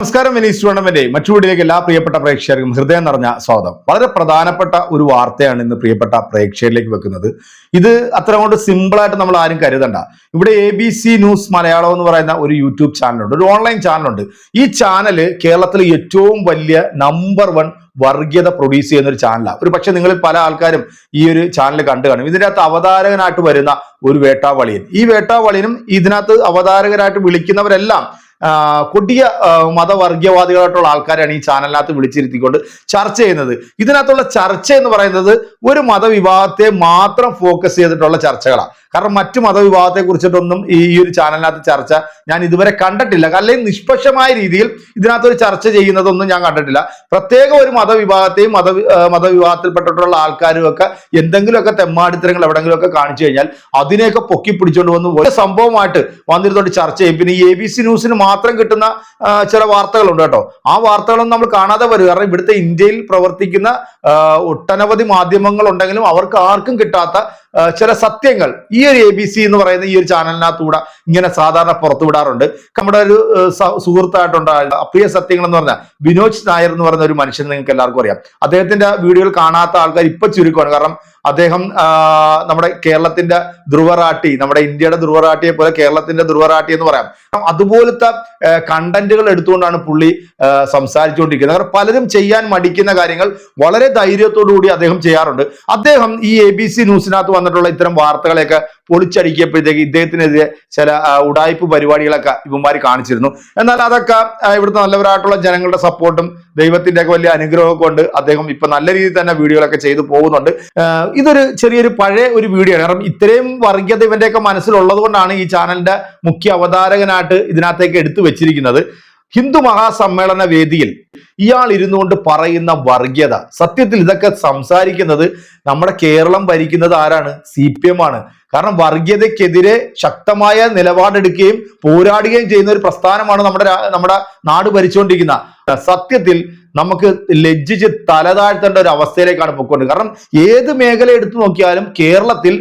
നമസ്കാരം. Venice tournament മറ്റു വീഡിയോയിലേക്ക് എല്ലാ പ്രിയപ്പെട്ട പ്രേക്ഷകർക്കും ഹൃദയം നിറഞ്ഞ സ്വാഗതം. വളരെ പ്രധാനപ്പെട്ട ഒരു വാർത്തയാണ് ഇന്ന് പ്രിയപ്പെട്ട പ്രേക്ഷകരിലേക്ക് വെക്കുന്നത്. ഇത് അത്ര കൊണ്ട് സിമ്പിളായിട്ട് നമ്മൾ ആരും കരുതണ്ട. ഇവിടെ ABC ന്യൂസ് മലയാളം എന്ന് പറയുന്ന ഒരു യൂട്യൂബ് ചാനലുണ്ട്, ഒരു ഓൺലൈൻ ചാനലുണ്ട്. ഈ ചാനല് കേരളത്തിലെ ഏറ്റവും വലിയ നമ്പർ 1 വർഗീയത പ്രൊഡ്യൂസ് ചെയ്യുന്ന ഒരു ചാനലാണ്. ഒരു പക്ഷെ നിങ്ങളിൽ പല ആൾക്കാരും ഈ ഒരു ചാനൽ കണ്ടു കാണും. ഇതിൻ്റെ അകത്ത് അവതാരകനായിട്ട് വരുന്ന ഒരു വേട്ടാവളിയൻ, ഈ വേട്ടാവളിയനും ഇതിനകത്ത് അവതാരകരായിട്ട് വിളിക്കുന്നവരെല്ലാം കൊടിയ മതവർഗീയവാദികളായിട്ടുള്ള ആൾക്കാരാണ് ഈ ചാനലിനകത്ത് വിളിച്ചിരുത്തിക്കൊണ്ട് ചർച്ച ചെയ്യുന്നത്. ഇതിനകത്തുള്ള ചർച്ച എന്ന് പറയുന്നത് ഒരു മതവിഭാഗത്തെ മാത്രം ഫോക്കസ് ചെയ്തിട്ടുള്ള ചർച്ചകളാണ്. കാരണം മറ്റു മതവിഭാഗത്തെ കുറിച്ചിട്ടൊന്നും ഈ ഒരു ചാനലിനകത്ത് ചർച്ച ഞാൻ ഇതുവരെ കണ്ടിട്ടില്ല. അല്ലെങ്കിൽ നിഷ്പക്ഷമായ രീതിയിൽ ഇതിനകത്തൊരു ചർച്ച ചെയ്യുന്നതൊന്നും ഞാൻ കണ്ടിട്ടില്ല. പ്രത്യേക ഒരു മതവിഭാഗത്തെയും മതവിഭാഗത്തിൽപ്പെട്ടിട്ടുള്ള ആൾക്കാരും ഒക്കെ എന്തെങ്കിലുമൊക്കെ തെമ്മാടിത്തരങ്ങൾ എവിടെങ്കിലുമൊക്കെ കാണിച്ചു കഴിഞ്ഞാൽ അതിനെയൊക്കെ പൊക്കി പിടിച്ചുകൊണ്ട് വന്ന് ഒരു സംഭവമായിട്ട് വന്നിരുന്നുകൊണ്ട് ചർച്ച ചെയ്യും. പിന്നെ ഈ ABC ന്യൂസിന് മാത്രം കിട്ടുന്ന ചില വാർത്തകളുണ്ട് കേട്ടോ. ആ വാർത്തകളൊന്നും നമ്മൾ കാണാതെ വരും. കാരണം ഇവിടുത്തെ ഇന്ത്യയിൽ പ്രവർത്തിക്കുന്ന ഒട്ടനവധി മാധ്യമങ്ങൾ ഉണ്ടെങ്കിലും അവർക്ക് ആർക്കും കിട്ടാത്ത ചില സത്യങ്ങൾ ഈ ഒരു ABC എന്ന് പറയുന്ന ഈ ഒരു ചാനലിനകത്തൂടെ ഇങ്ങനെ സാധാരണ പുറത്തു വിടാറുണ്ട്. നമ്മുടെ ഒരു സുഹൃത്തായിട്ടുണ്ടായ അപ്രിയ സത്യങ്ങൾ എന്ന് പറഞ്ഞാൽ വിനോദ് നായർ എന്ന് പറയുന്ന ഒരു മനുഷ്യൻ നിങ്ങൾക്ക് എല്ലാവർക്കും അറിയാം. അദ്ദേഹത്തിന്റെ വീഡിയോകൾ കാണാത്ത ആൾക്കാർ ഇപ്പൊ ചുരുക്കമാണ്. കാരണം അദ്ദേഹം നമ്മുടെ കേരളത്തിന്റെ ധ്രുവറാട്ടി, നമ്മുടെ ഇന്ത്യയുടെ ധ്രുവറാട്ടിയെ പോലെ കേരളത്തിന്റെ ധ്രുവറാട്ടി എന്ന് പറയാം. അതുപോലത്തെ കണ്ടന്റുകൾ എടുത്തുകൊണ്ടാണ് പുള്ളി സംസാരിച്ചുകൊണ്ടിരിക്കുന്നത്. കാരണം പലരും ചെയ്യാൻ മടിക്കുന്ന കാര്യങ്ങൾ വളരെ ധൈര്യത്തോടു കൂടി അദ്ദേഹം ചെയ്യാറുണ്ട്. അദ്ദേഹം ഈ ABC ന്യൂസിനകത്ത് വന്നിട്ടുള്ള ഇത്തരം വാർത്തകളെയൊക്കെ പൊളിച്ചടിക്കിയപ്പോഴത്തേക്ക് ഇദ്ദേഹത്തിനെതിരെ ചില ഉടായ്പ പരിപാടികളൊക്കെ ഇവന്മാർ കാണിച്ചിരുന്നു. എന്നാൽ അതൊക്കെ ഇവിടുത്തെ നല്ലവരായിട്ടുള്ള ജനങ്ങളുടെ സപ്പോർട്ടും ദൈവത്തിന്റെ ഒക്കെ വലിയ അനുഗ്രഹമൊക്കെ കൊണ്ട് അദ്ദേഹം ഇപ്പൊ നല്ല രീതിയിൽ തന്നെ വീഡിയോകളൊക്കെ ചെയ്തു പോകുന്നുണ്ട്. ഇതൊരു ചെറിയൊരു പഴയ ഒരു വീഡിയോ ആണ്. കാരണം ഇത്രയും വർഗീയത ഇവന്റെയൊക്കെ മനസ്സിലുള്ളത് കൊണ്ടാണ് ഈ ചാനലിന്റെ മുഖ്യ അവതാരകനായിട്ട് ഇതിനകത്തേക്ക് എടുത്തു വെച്ചിരിക്കുന്നത്. ഹിന്ദു മഹാസമ്മേളന വേദിയിൽ ഇയാൾ ഇരുന്നുകൊണ്ട് പറയുന്ന വർഗീയത, സത്യത്തിൽ ഇതൊക്കെ സംസാരിക്കുന്നത് നമ്മുടെ കേരളം ഭരിക്കുന്നത് ആരാണ്? CPM ആണ്. കാരണം വർഗീയതയ്ക്കെതിരെ ശക്തമായ നിലപാടെടുക്കുകയും പോരാടുകയും ചെയ്യുന്ന ഒരു പ്രസ്ഥാനമാണ് നമ്മുടെ നാട് ഭരിച്ചുകൊണ്ടിരിക്കുന്ന. സത്യത്തിൽ നമുക്ക് ലജ്ജിച്ച് തലതാഴ്ത്തേണ്ട ഒരു അവസ്ഥയിലേക്കാണ് പൊയ്ക്കൊണ്ട്. കാരണം ഏത് മേഖല എടുത്തു നോക്കിയാലും കേരളത്തിൽ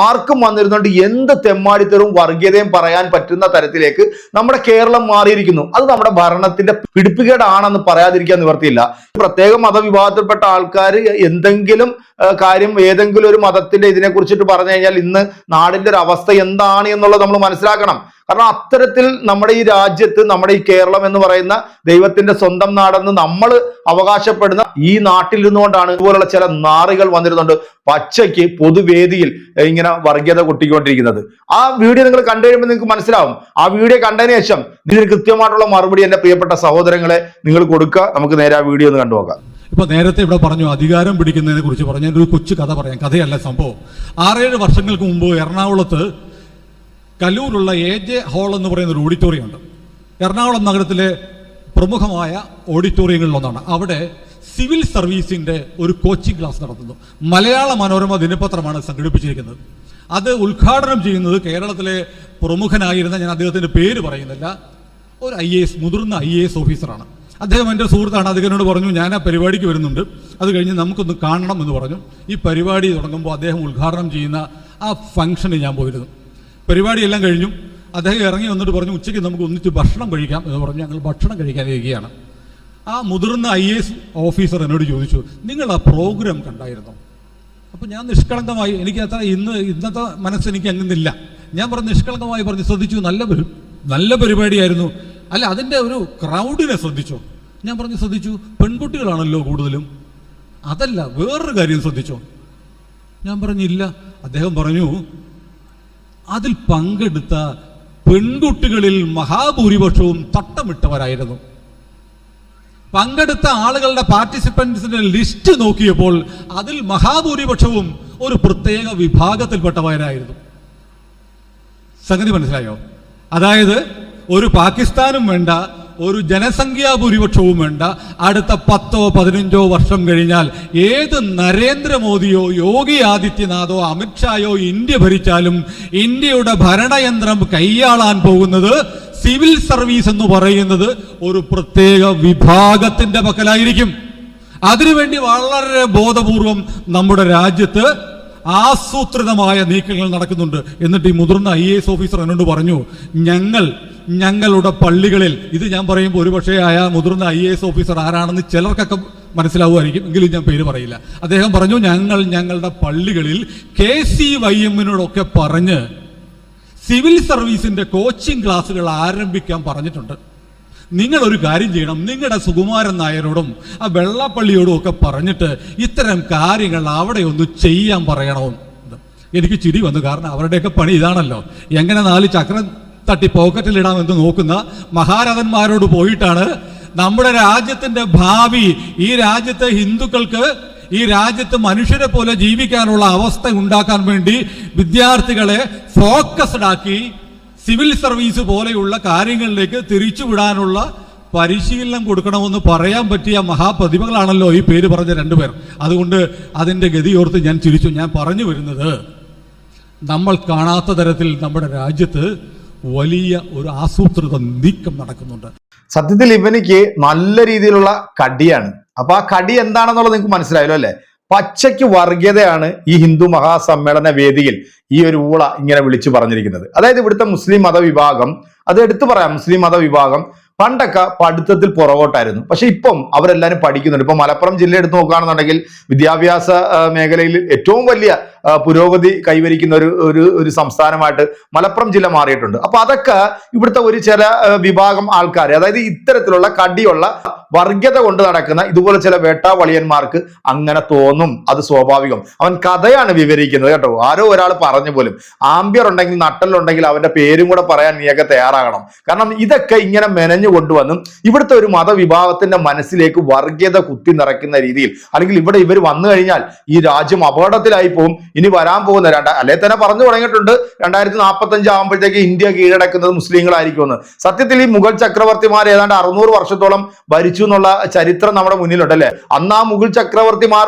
ആർക്കും വന്നിരുന്നുകൊണ്ട് എന്ത് തെമ്മാടിത്തരവും വർഗീയതയും പറയാൻ പറ്റുന്ന തരത്തിലേക്ക് നമ്മുടെ കേരളം മാറിയിരിക്കുന്നു. അത് നമ്മുടെ ഭരണത്തിന്റെ പിടിപ്പുകേടാണെന്ന് പറയാതിരിക്കാൻ നിവർത്തിയില്ല. പ്രത്യേക മതവിഭാഗത്തിൽപ്പെട്ട ആൾക്കാർ എന്തെങ്കിലും കാര്യം ഏതെങ്കിലും ഒരു മതത്തിന്റെ ഇതിനെ കുറിച്ചിട്ട് പറഞ്ഞു കഴിഞ്ഞാൽ ഇന്ന് നാടിന്റെ ഒരു അവസ്ഥ എന്താണ് എന്നുള്ളത് നമ്മൾ മനസ്സിലാക്കണം. കാരണം അത്തരത്തിൽ നമ്മുടെ ഈ രാജ്യത്ത്, നമ്മുടെ ഈ കേരളം എന്ന് പറയുന്ന ദൈവത്തിന്റെ സ്വന്തം നാടെന്ന് നമ്മൾ അവകാശപ്പെടുന്ന ഈ നാട്ടിൽ നിന്നുകൊണ്ടാണ് ഇതുപോലുള്ള ചില നാറികൾ വന്നിരുന്നുണ്ട് പച്ചയ്ക്ക് പൊതുവേദിയിൽ ഇങ്ങനെ വർഗീയത കൊട്ടിക്കൊണ്ടിരിക്കുന്നത്. ആ വീഡിയോ നിങ്ങൾ കണ്ടു കഴിയുമ്പോൾ നിങ്ങൾക്ക് മനസ്സിലാവും. ആ വീഡിയോ കണ്ടതിന് ശേഷം ഇതിന് കൃത്യമായിട്ടുള്ള മറുപടി എന്റെ പ്രിയപ്പെട്ട സഹോദരങ്ങളെ നിങ്ങൾ കൊടുക്കുക. നമുക്ക് നേരെ ആ വീഡിയോ ഒന്ന് കണ്ടുനോക്കാം. ഇപ്പൊ നേരത്തെ ഇവിടെ പറഞ്ഞു അധികാരം പിടിക്കുന്നതിനെ കുറിച്ച് പറഞ്ഞു. ഒരു കൊച്ചു കഥ പറയാം. കഥയല്ല സംഭവം. 6-7 വർഷങ്ങൾക്ക് മുമ്പ് എറണാകുളത്ത് കല്ലൂരുള്ള AJ ഹാൾ എന്ന് പറയുന്ന ഒരു ഓഡിറ്റോറിയം ഉണ്ട്. എറണാകുളം നഗരത്തിലെ പ്രമുഖമായ ഓഡിറ്റോറിയങ്ങളിലൊന്നാണ്. അവിടെ സിവിൽ സർവീസിന്റെ ഒരു കോച്ചിങ് ക്ലാസ് നടത്തുന്നു. മലയാള മനോരമ ദിനപത്രമാണ് സംഘടിപ്പിച്ചിരിക്കുന്നത്. അത് ഉദ്ഘാടനം ചെയ്യുന്നത് കേരളത്തിലെ പ്രമുഖനായിരുന്ന, ഞാൻ അദ്ദേഹത്തിന്റെ പേര് പറയുന്നില്ല, ഒരു മുതിർന്ന IAS ഓഫീസറാണ്. അദ്ദേഹം എൻ്റെ സുഹൃത്താണ്. അദ്ദേഹത്തിനോട് പറഞ്ഞു ഞാൻ ആ പരിപാടിക്ക് വരുന്നുണ്ട്, അത് കഴിഞ്ഞ് നമുക്കൊന്ന് കാണണം എന്ന് പറഞ്ഞു. ഈ പരിപാടി തുടങ്ങുമ്പോൾ അദ്ദേഹം ഉദ്ഘാടനം ചെയ്യുന്ന ആ ഫംഗ്ഷന് ഞാൻ പോയിരുന്നു. പരിപാടിയെല്ലാം കഴിഞ്ഞു. അദ്ദേഹം ഇറങ്ങി വന്നിട്ട് പറഞ്ഞു ഉച്ചയ്ക്ക് നമുക്ക് ഒന്നിച്ച് ഭക്ഷണം കഴിക്കാം എന്ന് പറഞ്ഞു. ഞങ്ങൾ ഭക്ഷണം കഴിക്കാനിരിക്കുകയാണ്. ആ മുതിർന്ന IAS ഓഫീസർ എന്നോട് ചോദിച്ചു, നിങ്ങൾ ആ പ്രോഗ്രാം കണ്ടായിരുന്നോ? അപ്പോൾ ഞാൻ നിഷ്കളങ്കമായി, എനിക്ക് അത്ര ഇന്നത്തെ മനസ്സെനിക്ക് അങ്ങനെയില്ല, ഞാൻ പറഞ്ഞു നിഷ്കളങ്കമായി പറഞ്ഞു ശ്രദ്ധിച്ചു, നല്ല പരിപാടിയായിരുന്നു. അല്ല അതിൻ്റെ ഒരു ക്രൗഡിനെ ശ്രദ്ധിച്ചോ? ഞാൻ പറഞ്ഞു ശ്രദ്ധിച്ചു. പെൺകുട്ടികളാണല്ലോ കൂടുതലും. അതല്ല വേറൊരു കാര്യം ശ്രദ്ധിച്ചോ? ഞാൻ പറഞ്ഞില്ല. അദ്ദേഹം പറഞ്ഞു അതിൽ പങ്കെടുത്ത പെൺകുട്ടികളിൽ മഹാഭൂരിപക്ഷവും തട്ടമിട്ടവരായിരുന്നു. പങ്കെടുത്ത ആളുകളുടെ പാർട്ടിസിപ്പൻസിന്റെ ലിസ്റ്റ് നോക്കിയപ്പോൾ അതിൽ മഹാഭൂരിപക്ഷവും ഒരു പ്രത്യേക വിഭാഗത്തിൽപ്പെട്ടവരായിരുന്നു. സംഗതി മനസ്സിലായോ? അതായത് ഒരു പാകിസ്ഥാനും വേണ്ട, ഒരു ജനസംഖ്യാ ഭൂരിപക്ഷവും വേണ്ട, അടുത്ത 10-15 വർഷം കഴിഞ്ഞാൽ ഏത് നരേന്ദ്രമോദിയോ യോഗി ആദിത്യനാഥോ അമിത്ഷായോ ഇന്ത്യ ഭരിച്ചാലും ഇന്ത്യയുടെ ഭരണയന്ത്രം കൈയാളാൻ പോകുന്നത്, സിവിൽ സർവീസ് എന്ന് പറയുന്നത് ഒരു പ്രത്യേക വിഭാഗത്തിന്റെ പക്കലായിരിക്കും. അതിനുവേണ്ടി വളരെ ബോധപൂർവം നമ്മുടെ രാജ്യത്ത് ആസൂത്രിതമായ നീക്കങ്ങൾ നടക്കുന്നുണ്ട്. എന്നിട്ട് ഈ മുതിർന്ന IAS ഓഫീസർ എന്നോട് പറഞ്ഞു, ഞങ്ങൾ ഞങ്ങളുടെ പള്ളികളിൽ, ഇത് ഞാൻ പറയുമ്പോൾ ഒരുപക്ഷെ മുതിർന്ന IAS ഓഫീസർ ആരാണെന്ന് ചിലർക്കൊക്കെ മനസ്സിലാവുമായിരിക്കും, എങ്കിലും ഞാൻ പേര് പറയില്ല. അദ്ദേഹം പറഞ്ഞു, ഞങ്ങളുടെ പള്ളികളിൽ KCYM-നോടൊക്കെ പറഞ്ഞ് സിവിൽ സർവീസിന്റെ കോച്ചിങ് ക്ലാസ്സുകൾ ആരംഭിക്കാൻ പറഞ്ഞിട്ടുണ്ട്. നിങ്ങളൊരു കാര്യം ചെയ്യണം, നിങ്ങളുടെ സുകുമാരൻ നായരോടും ആ വെള്ളാപ്പള്ളിയോടും ഒക്കെ പറഞ്ഞിട്ട് ഇത്തരം കാര്യങ്ങൾ അവിടെ ഒന്ന് ചെയ്യാൻ പറയണം. എനിക്ക് ചിരി വന്നു, കാരണം അവരുടെയൊക്കെ പണി ഇതാണല്ലോ. എങ്ങനെ 4 ചക്രം തട്ടി പോക്കറ്റിലിടാമെന്ന് നോക്കുന്ന മഹാരഥന്മാരോട് പോയിട്ടാണ് നമ്മുടെ രാജ്യത്തിന്റെ ഭാവി, ഈ രാജ്യത്തെ ഹിന്ദുക്കൾക്ക്, ഈ രാജ്യത്ത് മനുഷ്യരെ പോലെ ജീവിക്കാനുള്ള അവസ്ഥ ഉണ്ടാക്കാൻ വേണ്ടി വിദ്യാർത്ഥികളെ ഫോക്കസ്ഡ് ആക്കി സിവിൽ സർവീസ് പോലെയുള്ള കാര്യങ്ങളിലേക്ക് തിരിച്ചുവിടാനുള്ള പരിശീലനം കൊടുക്കണമെന്ന് പറയാൻ പറ്റിയ മഹാപ്രതിഭകളാണല്ലോ ഈ പേര് പറഞ്ഞ 2 പേർ. അതുകൊണ്ട് അതിൻ്റെ ഗതിയോർത്ത് ഞാൻ ചിരിച്ചു. ഞാൻ പറഞ്ഞു വരുന്നത്, നമ്മൾ കാണാത്ത തരത്തിൽ നമ്മുടെ രാജ്യത്ത് വലിയ ഒരു ആസൂത്രിത നീക്കം നടക്കുന്നുണ്ട്. സത്യത്തിൽ ഇവനിക്ക് നല്ല രീതിയിലുള്ള കടിയാണ്. അപ്പൊ ആ കടി എന്താണെന്നുള്ളത് നിങ്ങൾക്ക് മനസ്സിലായല്ലോ അല്ലെ? പച്ചയ്ക്ക് വർഗീയതയാണ് ഈ ഹിന്ദു മഹാസമ്മേളന വേദിയിൽ ഈ ഒരു ഊള ഇങ്ങനെ വിളിച്ചു പറഞ്ഞിരിക്കുന്നത്. അതായത് ഇവിടുത്തെ മുസ്ലിം മതവിഭാഗം, അത് എടുത്തു പറയാം, മുസ്ലിം മതവിഭാഗം പണ്ടൊക്കെ പഠിത്തത്തിൽ പുറകോട്ടായിരുന്നു. പക്ഷെ ഇപ്പം അവരെല്ലാവരും പഠിക്കുന്നുണ്ട്. ഇപ്പൊ മലപ്പുറം ജില്ല എടുത്ത് നോക്കുകയാണെന്നുണ്ടെങ്കിൽ വിദ്യാഭ്യാസ മേഖലയിൽ ഏറ്റവും വലിയ പുരോഗതി കൈവരിക്കുന്ന ഒരു സംസ്ഥാനമായിട്ട് മലപ്പുറം ജില്ല മാറിയിട്ടുണ്ട്. അപ്പൊ അതൊക്കെ ഇവിടുത്തെ ഒരു ചില വിഭാഗം ആൾക്കാർ, അതായത് ഇത്തരത്തിലുള്ള കടിയുള്ള വർഗീയത കൊണ്ട് നടക്കുന്ന ഇതുപോലെ ചില വേട്ടാവളിയന്മാർക്ക് അങ്ങനെ തോന്നും. അത് സ്വാഭാവികം. അവൻ കഥയാണ് വിവരിക്കുന്നത് കേട്ടോ. ആരോ ഒരാൾ പറഞ്ഞു പോലും, ആംബിയർ ഉണ്ടെങ്കിൽ നട്ടലുണ്ടെങ്കിൽ അവന്റെ പേരും കൂടെ പറയാൻ നീയൊക്കെ തയ്യാറാകണം. കാരണം ഇതൊക്കെ ഇങ്ങനെ മെനഞ്ഞു കൊണ്ടുവന്നും ഇവിടുത്തെ ഒരു മതവിഭാഗത്തിന്റെ മനസ്സിലേക്ക് വർഗീയത കുത്തി നിറയ്ക്കുന്ന രീതിയിൽ, അല്ലെങ്കിൽ ഇവിടെ ഇവർ വന്നു കഴിഞ്ഞാൽ ഈ രാജ്യം അപകടത്തിലായി പോകും. ഇനി വരാൻ പോകുന്ന അല്ലെ തന്നെ പറഞ്ഞു തുടങ്ങിയിട്ടുണ്ട്, 2045 ആകുമ്പോഴത്തേക്ക് ഇന്ത്യ കീഴടക്കുന്നത് മുസ്ലിങ്ങളായിരിക്കുമെന്ന്. സത്യത്തിൽ ഈ മുഗൾ ചക്രവർത്തിമാർ ഏതാണ്ട് 600 വർഷത്തോളം ഭരിച്ചു എന്നുള്ള ചരിത്രം നമ്മുടെ മുന്നിലുണ്ട് അല്ലെ? അന്ന് ആ മുഗൾ ചക്രവർത്തിമാർ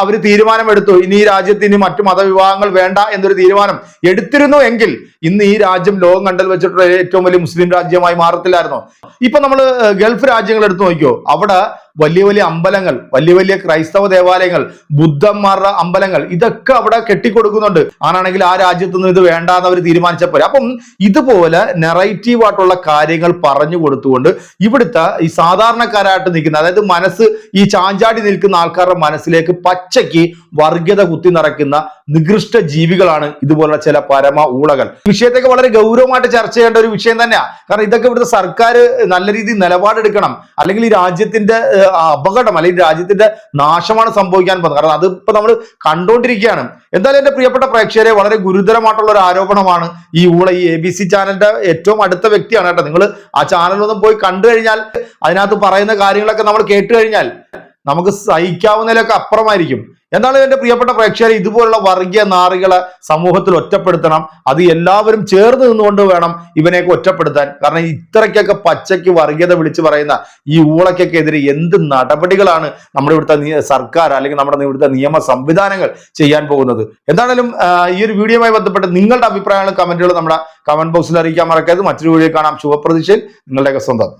അവര് തീരുമാനമെടുത്തു, ഇനി ഈ രാജ്യത്ത് ഇനി മറ്റു മതവിഭാഗങ്ങൾ വേണ്ട എന്നൊരു തീരുമാനം എടുത്തിരുന്നു എങ്കിൽ ഇന്ന് ഈ രാജ്യം ലോകം കണ്ടൽ വെച്ചിട്ടുള്ള ഏറ്റവും വലിയ മുസ്ലിം രാജ്യമായി മാറത്തില്ലായിരുന്നോ? ഇപ്പൊ നമ്മൾ ഗൾഫ് രാജ്യങ്ങൾ എടുത്തു നോക്കിയോ, അവിടെ വലിയ വലിയ അമ്പലങ്ങൾ, വലിയ വലിയ ക്രൈസ്തവ ദേവാലയങ്ങൾ, ബുദ്ധന്മാരുടെ അമ്പലങ്ങൾ, ഇതൊക്കെ അവിടെ കെട്ടിക്കൊടുക്കുന്നുണ്ട്. ആണെങ്കിൽ ആ രാജ്യത്തൊന്നും ഇത് വേണ്ടാന്ന് അവർ തീരുമാനിച്ചപ്പോൾ. അപ്പം ഇതുപോലെ നെറേറ്റീവ് ആയിട്ടുള്ള കാര്യങ്ങൾ പറഞ്ഞു കൊടുത്തുകൊണ്ട് ഇവിടുത്തെ ഈ സാധാരണക്കാരായിട്ട് നിൽക്കുന്ന, അതായത് മനസ്സ് ഈ ചാഞ്ചാടി നിൽക്കുന്ന ആൾക്കാരുടെ മനസ്സിലേക്ക് പച്ചയ്ക്ക് വർഗീയത കുത്തി നിറയ്ക്കുന്ന നികൃഷ്ട ജീവികളാണ് ഇതുപോലുള്ള ചില പരമ ഊളകൾ. വിഷയത്തൊക്കെ വളരെ ഗൗരവമായിട്ട് ചർച്ച ചെയ്യേണ്ട ഒരു വിഷയം തന്നെയാണ്. കാരണം ഇതൊക്കെ ഇവിടുത്തെ സർക്കാർ നല്ല രീതിയിൽ നിലപാടെടുക്കണം. അല്ലെങ്കിൽ ഈ രാജ്യത്തിന്റെ അപകടം, അല്ലെങ്കിൽ രാജ്യത്തിന്റെ നാശമാണ് സംഭവിക്കാൻ പോകുന്നത്. കാരണം അതിപ്പോ നമ്മൾ കണ്ടുകൊണ്ടിരിക്കുകയാണ്. എന്തായാലും എന്റെ പ്രിയപ്പെട്ട പ്രേക്ഷകരെ, വളരെ ഗുരുതരമായിട്ടുള്ള ഒരു ആരോപണമാണ് ഈ ഊള, ഈ ABC ചാനലിന്റെ ഏറ്റവും അടുത്ത വ്യക്തിയാണ് കേട്ടോ. നിങ്ങൾ ആ ചാനലൊന്നും പോയി കണ്ടു കഴിഞ്ഞാൽ അതിനകത്ത് പറയുന്ന കാര്യങ്ങളൊക്കെ നമ്മൾ കേട്ട് കഴിഞ്ഞാൽ നമുക്ക് സഹിക്കാവുന്നതിലൊക്കെ അപ്പുറമായിരിക്കും. എന്താണ് എന്റെ പ്രിയപ്പെട്ട പ്രേക്ഷകരെ, ഇതുപോലുള്ള വർഗീയ നാറികളെ സമൂഹത്തിൽ ഒറ്റപ്പെടുത്തണം. അത് എല്ലാവരും ചേർന്ന് നിന്നുകൊണ്ട് വേണം ഇവനെയൊക്കെ ഒറ്റപ്പെടുത്താൻ. കാരണം ഇത്രയ്ക്കൊക്കെ പച്ചയ്ക്ക് വർഗീയത വിളിച്ചു പറയുന്ന ഈ ഊളക്കൊക്കെ എതിരെ എന്ത് നടപടികളാണ് നമ്മുടെ ഇവിടുത്തെ സർക്കാർ, അല്ലെങ്കിൽ നമ്മുടെ ഇവിടുത്തെ നിയമ സംവിധാനങ്ങൾ ചെയ്യാൻ പോകുന്നത്? എന്താണെങ്കിലും ഈ ഒരു വീഡിയോയുമായി ബന്ധപ്പെട്ട് നിങ്ങളുടെ അഭിപ്രായങ്ങളും കമന്റുകളും നമ്മുടെ കമന്റ് ബോക്സിൽ അറിയിക്കാൻ മറക്കരുത്. മറ്റൊരു വീഡിയോ കാണാം. ശുഭപ്രതീക്ഷയിൽ നിങ്ങളുടെയൊക്കെ സ്വന്തം.